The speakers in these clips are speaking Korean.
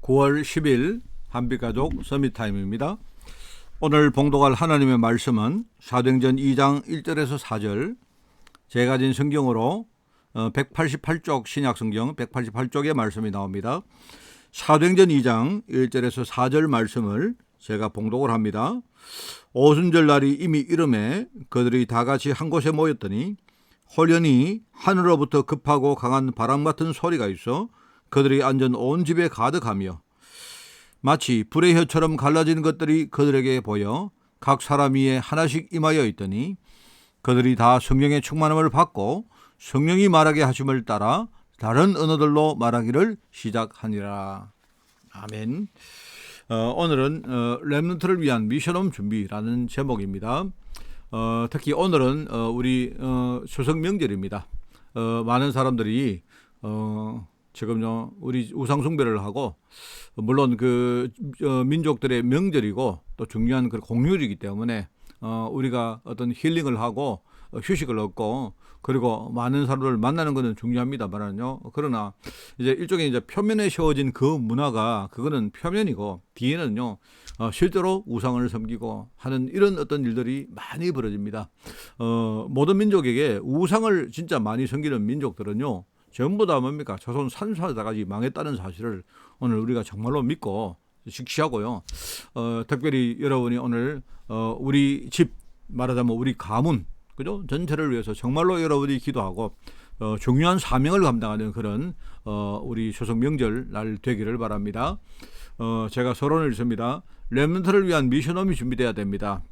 9월 10일 한빛가족 서밋타임입니다. 오늘 봉독할 하나님의 말씀은 사도행전 2장 1절에서 4절, 제가 가진 성경으로 188쪽 신약성경 188쪽의 말씀이 나옵니다. 사도행전 2장 1절에서 4절 말씀을 제가 봉독을 합니다. 오순절 날이 이미 이름에 그들이 다 같이 한 곳에 모였더니 홀연히 하늘로부터 급하고 강한 바람 같은 소리가 있어 그들이 앉은 온 집에 가득하며 마치 불의 혀처럼 갈라진 것들이 그들에게 보여 각 사람 위에 하나씩 임하여 있더니 그들이 다 성령의 충만함을 받고 성령이 말하게 하심을 따라 다른 언어들로 말하기를 시작하니라. 아멘. 오늘은 렘넌트를 위한 미션홈 준비라는 제목입니다. 특히 오늘은 우리 추석 명절입니다. 많은 사람들이 지금요 우리 우상 숭배를 하고, 물론 그 민족들의 명절이고 또 중요한 그 공휴일이기 때문에 우리가 어떤 힐링을 하고 휴식을 얻고 그리고 많은 사람들을 만나는 것은 중요합니다만요. 그러나 이제 일종의 이제 표면에 세워진 그 문화가 그거는 표면이고 뒤에는요 실제로 우상을 섬기고 하는 이런 어떤 일들이 많이 벌어집니다. 모든 민족에게 우상을 진짜 많이 섬기는 민족들은요 전부 다 뭡니까? 조선 산사자까지 망했다는 사실을 오늘 우리가 정말로 믿고 직시하고요. 특별히 여러분이 오늘 우리 집, 말하자면 우리 가문, 그죠? 전체를 위해서 정말로 여러분이 기도하고 중요한 사명을 감당하는 그런 우리 추석 명절 날 되기를 바랍니다. 제가 서론을 읽습니다. 렘넌트를 위한 미션홈이 준비돼야 됩니다.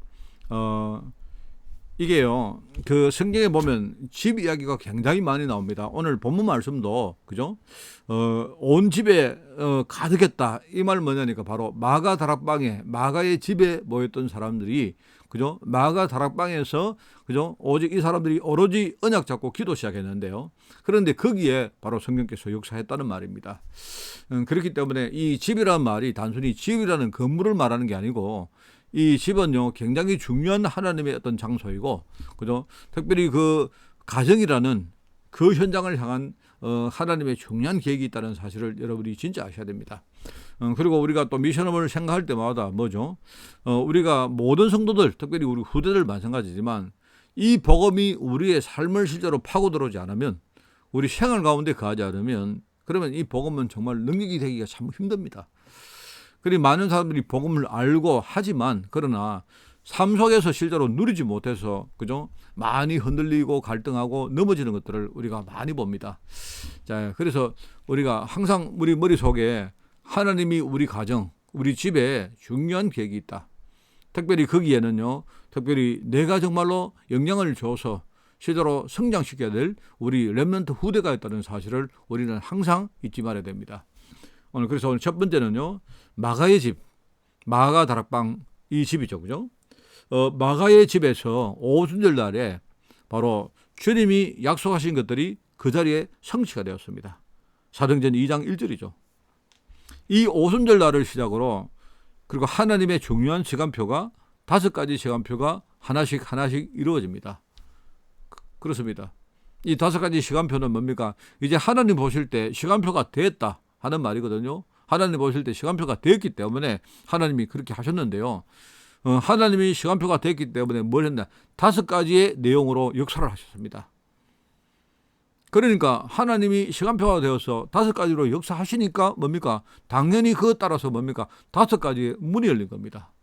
이게요, 그 성경에 보면 집 이야기가 굉장히 많이 나옵니다. 오늘 본문 말씀도, 그죠? 온 집에 가득했다. 이 말 뭐냐니까 바로 마가 다락방에, 마가의 집에 모였던 사람들이, 그죠? 마가 다락방에서, 그죠? 오직 이 사람들이 오로지 언약 잡고 기도 시작했는데요. 그런데 거기에 바로 성령께서 역사했다는 말입니다. 그렇기 때문에 이 집이라는 말이 단순히 집이라는 건물을 말하는 게 아니고, 이 집은요 굉장히 중요한 하나님의 어떤 장소이고, 그죠? 특별히 그 가정이라는 그 현장을 향한 하나님의 중요한 계획이 있다는 사실을 여러분이 진짜 아셔야 됩니다. 그리고 우리가 또 미션홈을 생각할 때마다 뭐죠? 우리가 모든 성도들, 특별히 우리 후대들 마찬가지지만 이 복음이 우리의 삶을 실제로 파고 들어오지 않으면, 우리 생활 가운데 거하지 않으면, 그러면 이 복음은 정말 능력이 되기가 참 힘듭니다. 그리고 많은 사람들이 복음을 알고 하지만, 그러나 삶 속에서 실제로 누리지 못해서, 그죠? 많이 흔들리고 갈등하고 넘어지는 것들을 우리가 많이 봅니다. 자, 그래서 우리가 항상 우리 머릿속에 하나님이 우리 가정, 우리 집에 중요한 계획이 있다. 특별히 거기에는요, 특별히 내가 정말로 영향을 줘서 실제로 성장시켜야 될 우리 렘넌트 후대가 있다는 사실을 우리는 항상 잊지 말아야 됩니다. 그래서 오늘 첫 번째는요, 마가의 집, 마가 다락방, 이 집이죠, 그죠? 마가의 집에서 오순절 날에 바로 주님이 약속하신 것들이 그 자리에 성취가 되었습니다. 사도행전 2장 1절이죠. 이 오순절 날을 시작으로, 그리고 하나님의 중요한 시간표가 5가지 시간표가 하나씩 이루어집니다. 그렇습니다. 이 5가지 시간표는 뭡니까? 이제 하나님 보실 때 시간표가 됐다 하는 말이거든요. 하나님 보실 때 시간표가 됐기 때문에 하나님이 그렇게 하셨는데요. 하나님이 시간표가 됐기 때문에 뭘 했나? 5가지의 내용으로 역사를 하셨습니다. 그러니까 하나님이 시간표가 되어서 5가지로 역사하시니까 뭡니까? 당연히 그것 따라서 뭡니까? 5가지의 문이 열린 겁니다.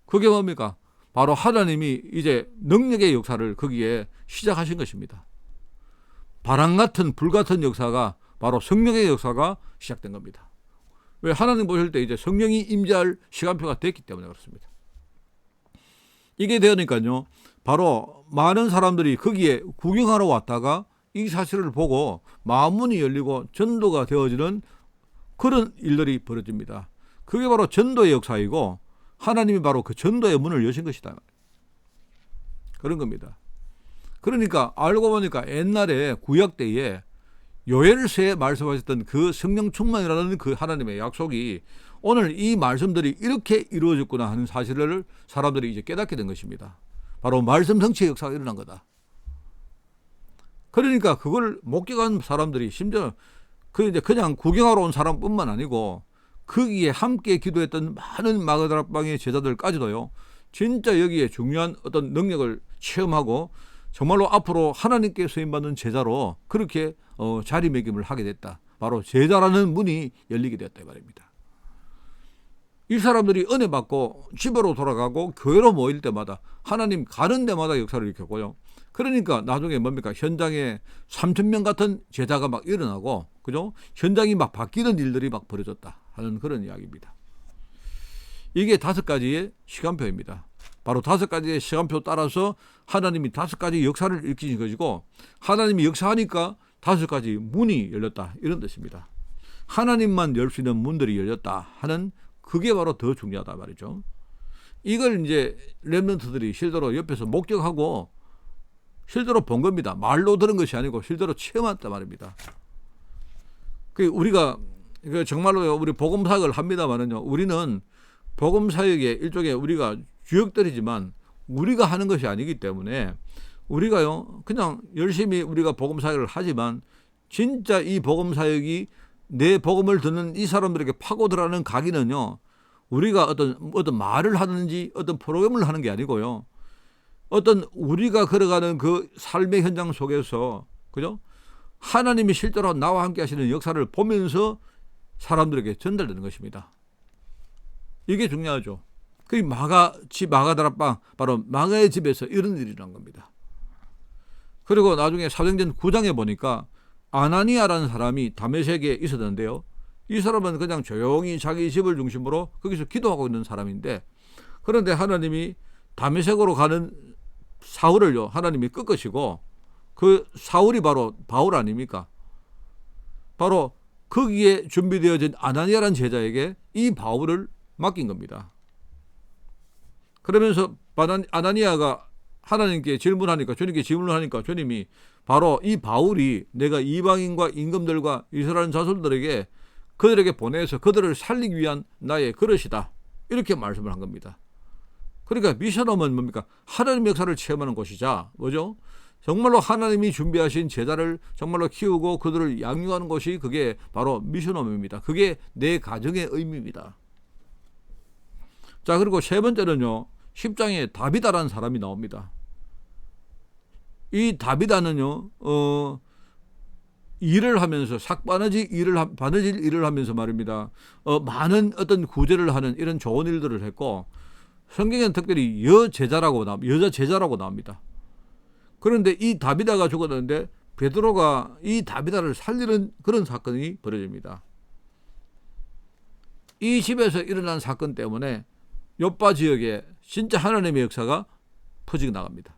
그게 뭡니까? 바로 하나님이 이제 능력의 역사를 거기에 시작하신 것입니다. 바람 같은 불 같은 역사가 바로 성령의 역사가 시작된 겁니다. 왜? 하나님 보실 때 이제 성령이 임재할 시간표가 됐기 때문에 그렇습니다. 이게 되니까요, 바로 많은 사람들이 거기에 구경하러 왔다가 이 사실을 보고 마음문이 열리고 전도가 되어지는 그런 일들이 벌어집니다. 그게 바로 전도의 역사이고, 하나님이 바로 그 전도의 문을 여신 것이다. 그런 겁니다. 그러니까 알고 보니까 옛날에 구약 때에 요엘서에 말씀하셨던 그 성령 충만이라는 그 하나님의 약속이 오늘 이 말씀들이 이렇게 이루어졌구나 하는 사실을 사람들이 이제 깨닫게 된 것입니다. 바로 말씀 성취의 역사가 일어난 거다. 그러니까 그걸 목격한 사람들이, 심지어 그 이제 그냥 구경하러 온 사람뿐만 아니고 거기에 함께 기도했던 많은 마가다락방의 제자들까지도요, 진짜 여기에 중요한 어떤 능력을 체험하고 정말로 앞으로 하나님께 쓰임받는 제자로 그렇게 자리매김을 하게 됐다. 바로 제자라는 문이 열리게 되었다 이 말입니다. 이 사람들이 은혜 받고 집으로 돌아가고 교회로 모일 때마다 하나님 가는 데마다 역사를 일으켰고요. 그러니까 나중에 뭡니까? 현장에 3,000명 같은 제자가 막 일어나고, 그죠? 현장이 막 바뀌는 일들이 막 벌어졌다 하는 그런 이야기입니다. 이게 5가지의 시간표입니다. 바로 5가지의 시간표 따라서 하나님이 5가지 역사를 일으키신 것이고, 하나님이 역사하니까 5가지 문이 열렸다 이런 뜻입니다. 하나님만 열 수 있는 문들이 열렸다 하는 그게 바로 더 중요하다 말이죠. 이걸 이제 렘넌트들이 실제로 옆에서 목격하고 실제로 본 겁니다. 말로 들은 것이 아니고 실제로 체험했단 말입니다. 우리가 정말로 우리 복음 사역을 합니다만은요, 우리는 복음 사역의 일종의 우리가 주역들이지만 우리가 하는 것이 아니기 때문에 우리가요 그냥 열심히 우리가 복음 사역을 하지만 진짜 이 복음 사역이 내 복음을 듣는 이 사람들에게 파고들어가는 각인은요, 우리가 어떤 말을 하든지 어떤 프로그램을 하는 게 아니고요, 어떤 우리가 걸어가는 그 삶의 현장 속에서, 그죠? 하나님이 실제로 나와 함께 하시는 역사를 보면서 사람들에게 전달되는 것입니다. 이게 중요하죠. 그 마가다락방, 바로 마가의 집에서 이런 일이 일어난 겁니다. 그리고 나중에 사도행전 9장에 보니까 아나니아라는 사람이 다메섹에 있었는데요, 이 사람은 그냥 조용히 자기 집을 중심으로 거기서 기도하고 있는 사람인데, 그런데 하나님이 다메섹으로 가는 사울을요 하나님이 꺾으시고, 그 사울이 바로 바울 아닙니까? 바로 거기에 준비되어진 아나니아라는 제자에게 이 바울을 맡긴 겁니다. 그러면서 아나니아가 하나님께 질문하니까, 주님께 질문하니까 주님이 바로 이 바울이 내가 이방인과 임금들과 이스라엘 자손들에게 그들에게 보내서 그들을 살리기 위한 나의 그릇이다, 이렇게 말씀을 한 겁니다. 그러니까 미션홈은 뭡니까? 하나님의 역사를 체험하는 곳이자 뭐죠? 정말로 하나님이 준비하신 제자를 정말로 키우고 그들을 양육하는 것이 그게 바로 미션홈입니다. 그게 내 가정의 의미입니다. 자, 그리고 세 번째는요, 10장에 다비다라는 사람이 나옵니다. 이 다비다는요 일을 하면서 바느질 일을 하면서 말입니다, 많은 어떤 구제를 하는 이런 좋은 일들을 했고, 성경에는 특별히 여자 제자라고 나옵니다. 그런데 이 다비다가 죽었는데 베드로가 이 다비다를 살리는 그런 사건이 벌어집니다. 이 집에서 일어난 사건 때문에 요빠 지역에 진짜 하나님의 역사가 퍼지게 나갑니다.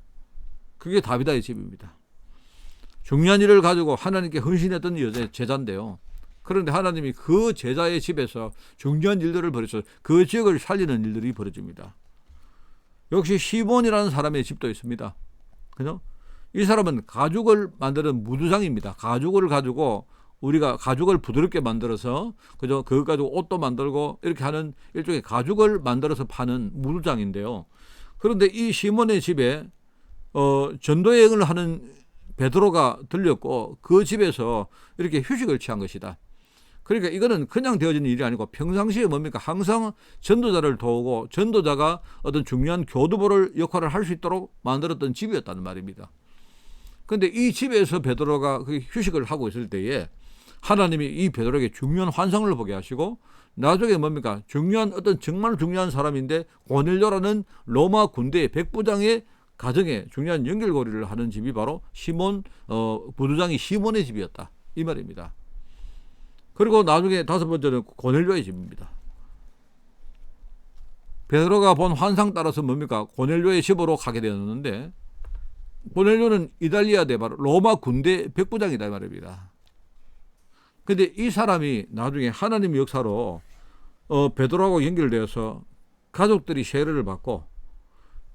그게 다비다의 집입니다. 중요한 일을 가지고 하나님께 헌신했던 여자 제자인데요, 그런데 하나님이 그 제자의 집에서 중요한 일들을 벌여서 그 지역을 살리는 일들이 벌어집니다. 역시 시몬이라는 사람의 집도 있습니다. 그죠? 이 사람은 가죽을 만드는 무두장입니다. 가죽을 가지고 우리가 가죽을 부드럽게 만들어서, 그죠? 그거 가지고 옷도 만들고 이렇게 하는 일종의 가죽을 만들어서 파는 무두장인데요. 그런데 이 시몬의 집에 전도 여행을 하는 베드로가 들렸고 그 집에서 이렇게 휴식을 취한 것이다. 그러니까 이거는 그냥 되어지는 일이 아니고 평상시에 뭡니까? 항상 전도자를 도우고 전도자가 어떤 중요한 교두보를 역할을 할 수 있도록 만들었던 집이었다는 말입니다. 그런데 이 집에서 베드로가 휴식을 하고 있을 때에 하나님이 이 베드로에게 중요한 환상을 보게 하시고, 나중에 뭡니까? 정말 중요한 사람인데 고넬료라는 로마 군대의 백부장의 가정에 중요한 연결고리를 하는 집이 바로 부두장이 시몬의 집이었다, 이 말입니다. 그리고 나중에 5번째는 고넬료의 집입니다. 베드로가 본 환상 따라서 뭡니까? 고넬료의 집으로 가게 되었는데, 고넬료는 이달리아 대 바로 로마 군대 백부장이다 이 말입니다. 그런데 이 사람이 나중에 하나님의 역사로 베드로하고 연결되어서 가족들이 세례를 받고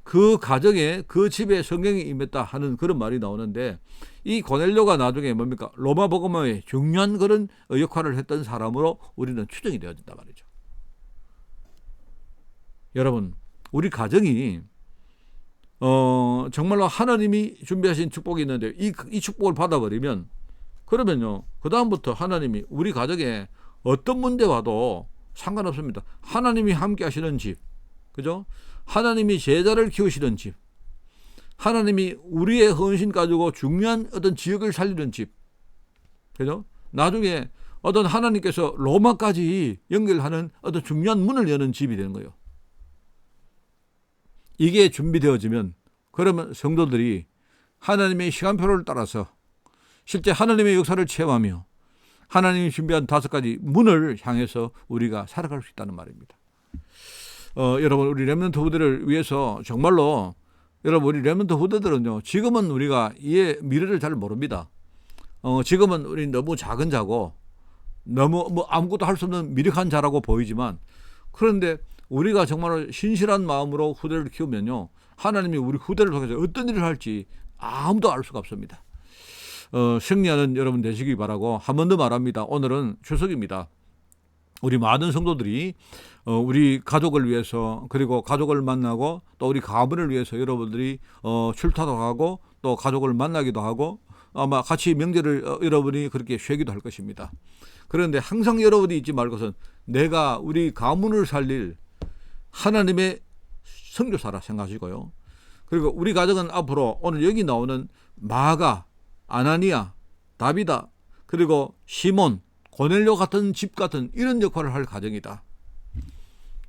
그 가정에 그 집에 성령이 임했다 하는 그런 말이 나오는데, 이 고넬료가 나중에 뭡니까? 로마 복음화의 중요한 그런 역할을 했던 사람으로 우리는 추정이 되어진단 말이죠. 여러분, 우리 가정이 정말로 하나님이 준비하신 축복이 있는데 이 축복을 받아버리면, 그러면요 그 다음부터 하나님이 우리 가정에 어떤 문제 와도 상관없습니다. 하나님이 함께 하시는 집, 그죠? 하나님이 제자를 키우시는 집, 하나님이 우리의 헌신 가지고 중요한 어떤 지역을 살리는 집, 그죠? 나중에 어떤 하나님께서 로마까지 연결하는 어떤 중요한 문을 여는 집이 되는 거예요. 이게 준비되어지면 그러면 성도들이 하나님의 시간표를 따라서 실제 하나님의 역사를 체험하며 하나님이 준비한 5가지 문을 향해서 우리가 살아갈 수 있다는 말입니다. 여러분, 우리 렘넌트 후대를 위해서 정말로 여러분, 우리 렘넌트 후대들은요, 지금은 우리가 이 미래를 잘 모릅니다. 지금은 우리 너무 작은 자고 너무 아무것도 할 수 없는 미력한 자라고 보이지만, 그런데 우리가 정말 신실한 마음으로 후대를 키우면요, 하나님이 우리 후대를 통해서 어떤 일을 할지 아무도 알 수가 없습니다. 승리하는 여러분 되시기 바라고 한 번 더 말합니다. 오늘은 추석입니다. 우리 많은 성도들이 우리 가족을 위해서, 그리고 가족을 만나고 또 우리 가문을 위해서 여러분들이 출타도 하고 또 가족을 만나기도 하고 아마 같이 명절을 여러분이 그렇게 쉬기도 할 것입니다. 그런데 항상 여러분이 잊지 말 것은 내가 우리 가문을 살릴 하나님의 선교사라 생각하시고요. 그리고 우리 가정은 앞으로 오늘 여기 나오는 마가, 아나니아, 다비다, 그리고 시몬, 고넬료 같은 집 같은 이런 역할을 할 가정이다.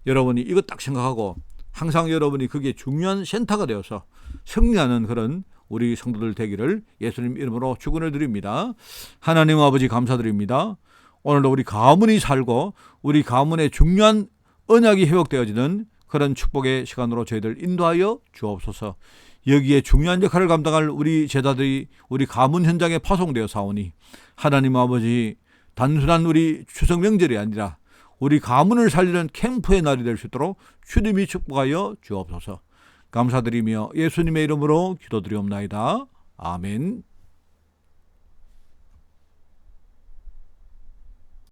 여러분이 이거 딱 생각하고 항상 여러분이 그게 중요한 센터가 되어서 승리하는 그런 우리 성도들 되기를 예수님 이름으로 축원을 드립니다. 하나님 아버지 감사드립니다. 오늘도 우리 가문이 살고 우리 가문의 중요한 언약이 회복되어지는 그런 축복의 시간으로 저희들 인도하여 주옵소서. 여기에 중요한 역할을 감당할 우리 제자들이 우리 가문 현장에 파송되어 사오니 하나님 아버지, 단순한 우리 추석 명절이 아니라 우리 가문을 살리는 캠프의 날이 될 수 있도록 주님이 축복하여 주옵소서. 감사드리며 예수님의 이름으로 기도드리옵나이다. 아멘.